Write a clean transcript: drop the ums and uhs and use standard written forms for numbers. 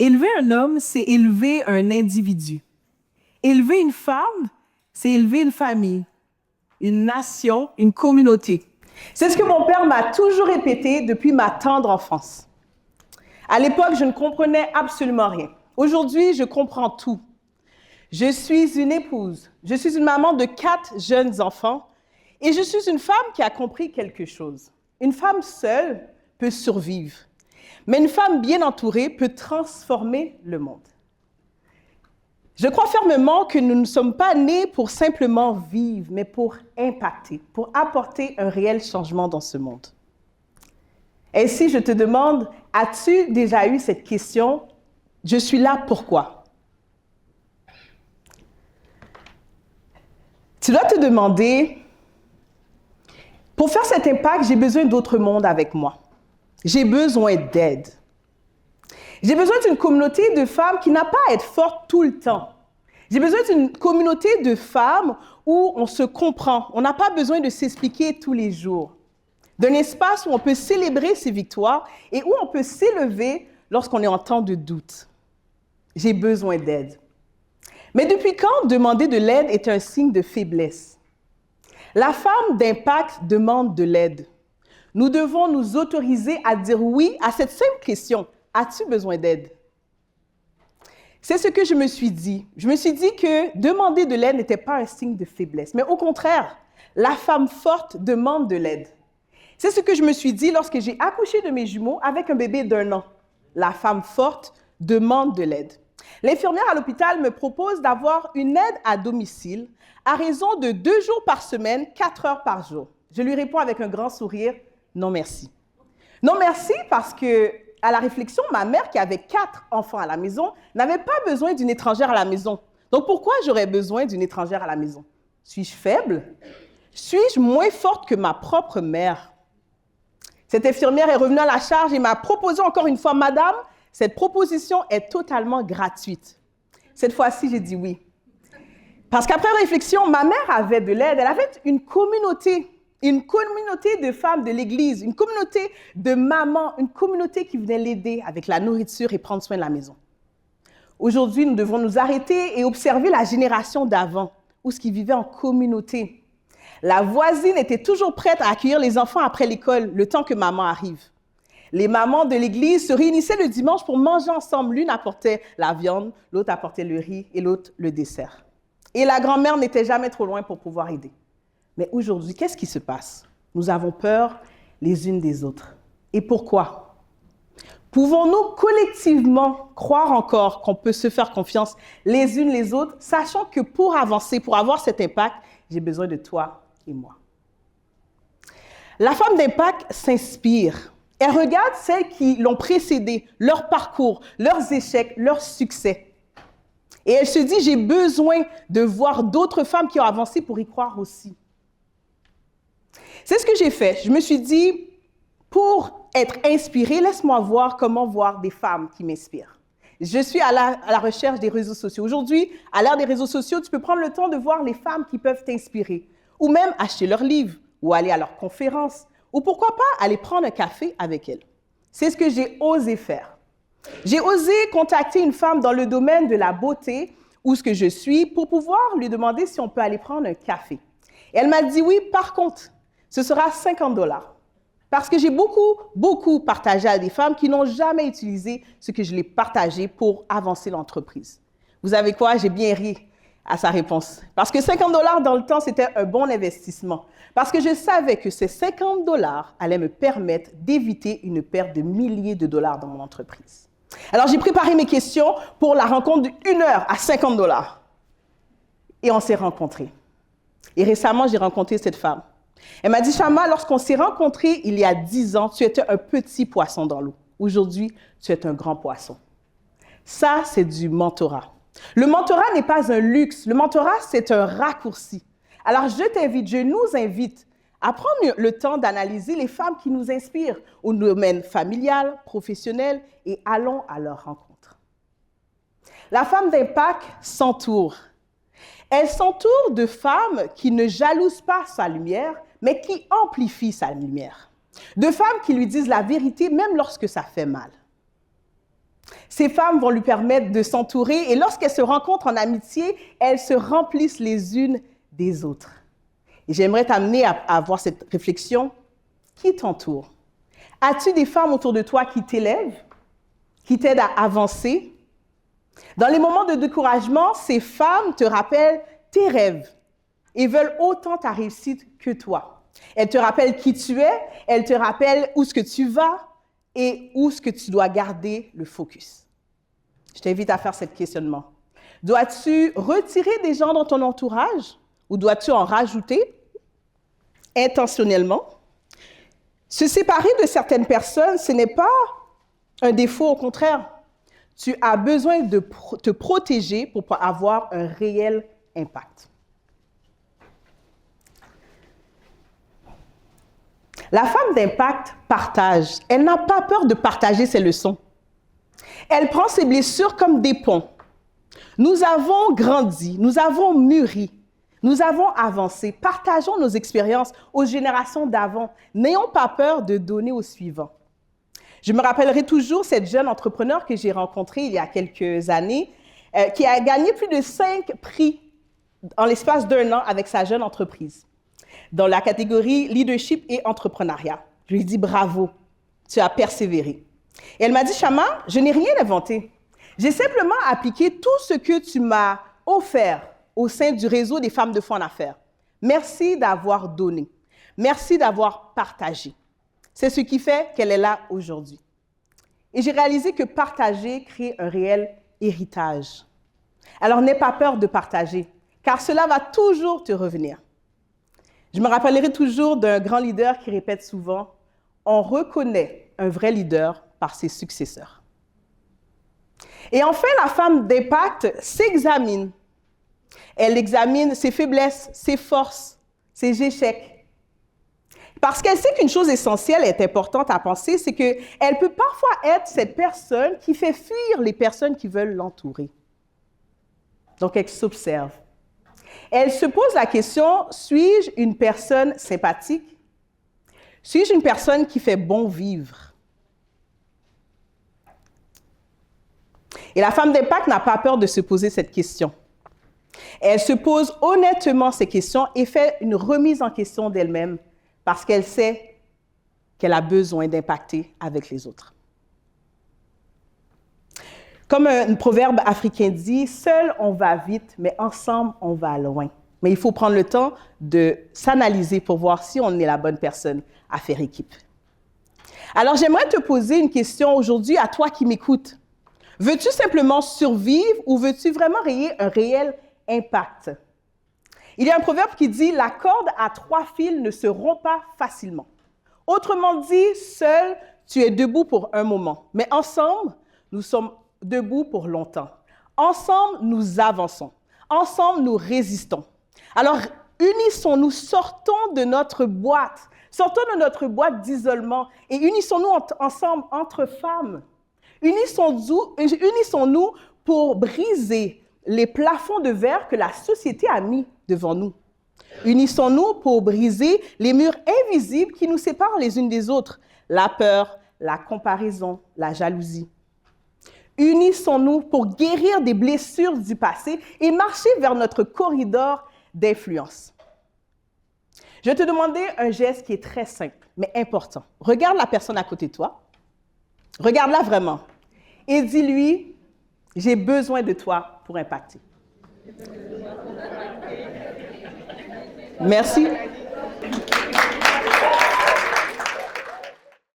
Élever un homme, c'est élever un individu. Élever une femme, c'est élever une famille, une nation, une communauté. C'est ce que mon père m'a toujours répété depuis ma tendre enfance. À l'époque, je ne comprenais absolument rien. Aujourd'hui, je comprends tout. Je suis une épouse, je suis une maman de 4 jeunes enfants et je suis une femme qui a compris quelque chose. Une femme seule peut survivre, mais une femme bien entourée peut transformer le monde. Je crois fermement que nous ne sommes pas nés pour simplement vivre, mais pour impacter, pour apporter un réel changement dans ce monde. Ainsi, je te demande, as-tu déjà eu cette question? Je suis là pourquoi? Tu dois te demander, pour faire cet impact, j'ai besoin d'autres mondes avec moi. J'ai besoin d'aide. J'ai besoin d'une communauté de femmes qui n'a pas à être forte tout le temps. J'ai besoin d'une communauté de femmes où on se comprend. On n'a pas besoin de s'expliquer tous les jours. D'un espace où on peut célébrer ses victoires et où on peut s'élever lorsqu'on est en temps de doute. J'ai besoin d'aide. Mais depuis quand demander de l'aide est un signe de faiblesse? La femme d'impact demande de l'aide. Nous devons nous autoriser à dire oui à cette simple question. As-tu besoin d'aide? C'est ce que je me suis dit. Je me suis dit que demander de l'aide n'était pas un signe de faiblesse, mais au contraire, la femme forte demande de l'aide. C'est ce que je me suis dit lorsque j'ai accouché de mes jumeaux avec un bébé d'1 an. La femme forte demande de l'aide. L'infirmière à l'hôpital me propose d'avoir une aide à domicile à raison de 2 jours par semaine, 4 heures par jour. Je lui réponds avec un grand sourire, non merci. Non merci parce que, à la réflexion, ma mère qui avait 4 enfants à la maison n'avait pas besoin d'une étrangère à la maison. Donc pourquoi j'aurais besoin d'une étrangère à la maison? Suis-je faible? Suis-je moins forte que ma propre mère? Cette infirmière est revenue à la charge et m'a proposé encore une fois, Madame, cette proposition est totalement gratuite. Cette fois-ci, j'ai dit oui. Parce qu'après réflexion, ma mère avait de l'aide. Elle avait une communauté de femmes de l'Église, une communauté de mamans, une communauté qui venait l'aider avec la nourriture et prendre soin de la maison. Aujourd'hui, nous devons nous arrêter et observer la génération d'avant, où ce qui vivait en communauté. La voisine était toujours prête à accueillir les enfants après l'école, le temps que maman arrive. Les mamans de l'église se réunissaient le dimanche pour manger ensemble. L'une apportait la viande, l'autre apportait le riz et l'autre le dessert. Et la grand-mère n'était jamais trop loin pour pouvoir aider. Mais aujourd'hui, qu'est-ce qui se passe? Nous avons peur les unes des autres. Et pourquoi? Pouvons-nous collectivement croire encore qu'on peut se faire confiance les unes les autres, sachant que pour avancer, pour avoir cet impact, j'ai besoin de toi et moi? La femme d'impact s'inspire. Elle regarde celles qui l'ont précédée, leur parcours, leurs échecs, leurs succès. Et elle se dit, j'ai besoin de voir d'autres femmes qui ont avancé pour y croire aussi. C'est ce que j'ai fait. Je me suis dit, pour être inspirée, laisse-moi voir comment voir des femmes qui m'inspirent. Je suis à la recherche des réseaux sociaux. Aujourd'hui, à l'ère des réseaux sociaux, tu peux prendre le temps de voir les femmes qui peuvent t'inspirer, ou même acheter leurs livres, ou aller à leurs conférences, ou pourquoi pas aller prendre un café avec elles. C'est ce que j'ai osé faire. J'ai osé contacter une femme dans le domaine de la beauté, où ce que je suis, pour pouvoir lui demander si on peut aller prendre un café. Et elle m'a dit oui, par contre, ce sera 50 $. Parce que j'ai beaucoup partagé à des femmes qui n'ont jamais utilisé ce que je l'ai partagé pour avancer l'entreprise. Vous savez quoi? J'ai bien ri à sa réponse. Parce que 50 $ dans le temps, c'était un bon investissement. Parce que je savais que ces 50 $ allaient me permettre d'éviter une perte de milliers de dollars dans mon entreprise. Alors, j'ai préparé mes questions pour la rencontre d'1 heure à 50 $. Et on s'est rencontrés. Et récemment, j'ai rencontré cette femme. Elle m'a dit, Chama, lorsqu'on s'est rencontrés il y a 10 ans, tu étais un petit poisson dans l'eau. Aujourd'hui, tu es un grand poisson. Ça, c'est du mentorat. Le mentorat n'est pas un luxe. Le mentorat, c'est un raccourci. Alors, je nous invite à prendre le temps d'analyser les femmes qui nous inspirent au domaine familial, professionnel, et allons à leur rencontre. La femme d'impact s'entoure. Elle s'entoure de femmes qui ne jalousent pas sa lumière, mais qui amplifient sa lumière. De femmes qui lui disent la vérité, même lorsque ça fait mal. Ces femmes vont lui permettre de s'entourer et lorsqu'elles se rencontrent en amitié, elles se remplissent les unes des autres. Et j'aimerais t'amener à avoir cette réflexion. Qui t'entoure? As-tu des femmes autour de toi qui t'élèvent, qui t'aident à avancer? Dans les moments de découragement, ces femmes te rappellent tes rêves et veulent autant ta réussite que toi. Elles te rappellent qui tu es, elles te rappellent où est-ce que tu vas et où est-ce que tu dois garder le focus. Je t'invite à faire ce questionnement. Dois-tu retirer des gens dans ton entourage ou dois-tu en rajouter intentionnellement? Se séparer de certaines personnes, ce n'est pas un défaut, au contraire. Tu as besoin de te protéger pour avoir un réel impact. La femme d'impact partage. Elle n'a pas peur de partager ses leçons. Elle prend ses blessures comme des ponts. Nous avons grandi, nous avons mûri, nous avons avancé. Partageons nos expériences aux générations d'avant. N'ayons pas peur de donner aux suivants. Je me rappellerai toujours cette jeune entrepreneur que j'ai rencontrée il y a quelques années, qui a gagné plus de 5 prix en l'espace d'1 an avec sa jeune entreprise, dans la catégorie leadership et entrepreneuriat. Je lui ai dit bravo, tu as persévéré. Et elle m'a dit, Chama, je n'ai rien inventé. J'ai simplement appliqué tout ce que tu m'as offert au sein du réseau des femmes de foi en affaires. Merci d'avoir donné. Merci d'avoir partagé. C'est ce qui fait qu'elle est là aujourd'hui. Et j'ai réalisé que partager crée un réel héritage. Alors, n'aie pas peur de partager, car cela va toujours te revenir. Je me rappellerai toujours d'un grand leader qui répète souvent, « On reconnaît un vrai leader par ses successeurs. » Et enfin, la femme d'impact s'examine. Elle examine ses faiblesses, ses forces, ses échecs. Parce qu'elle sait qu'une chose essentielle est importante à penser, c'est qu'elle peut parfois être cette personne qui fait fuir les personnes qui veulent l'entourer. Donc, elle s'observe. Elle se pose la question, suis-je une personne sympathique? Suis-je une personne qui fait bon vivre? Et la femme d'impact n'a pas peur de se poser cette question. Elle se pose honnêtement ces questions et fait une remise en question d'elle-même parce qu'elle sait qu'elle a besoin d'impacter avec les autres. Comme un proverbe africain dit, « Seul on va vite, mais ensemble on va loin ». Mais il faut prendre le temps de s'analyser pour voir si on est la bonne personne à faire équipe. Alors j'aimerais te poser une question aujourd'hui à toi qui m'écoutes. Veux-tu simplement survivre ou veux-tu vraiment rayer un réel impact? Il y a un proverbe qui dit « La corde à 3 fils ne se rompt pas facilement ». Autrement dit, seul, tu es debout pour un moment. Mais ensemble, nous sommes debout pour longtemps. Ensemble, nous avançons. Ensemble, nous résistons. Alors, unissons-nous, sortons de notre boîte d'isolement et unissons-nous ensemble entre femmes. Unissons-nous pour briser les plafonds de verre que la société a mis devant nous. Unissons-nous pour briser les murs invisibles qui nous séparent les unes des autres, la peur, la comparaison, la jalousie. Unissons-nous pour guérir des blessures du passé et marcher vers notre corridor d'influence. Je vais te demander un geste qui est très simple, mais important. Regarde la personne à côté de toi. Regarde-la vraiment. Et dis-lui, j'ai besoin de toi pour impacter. Merci.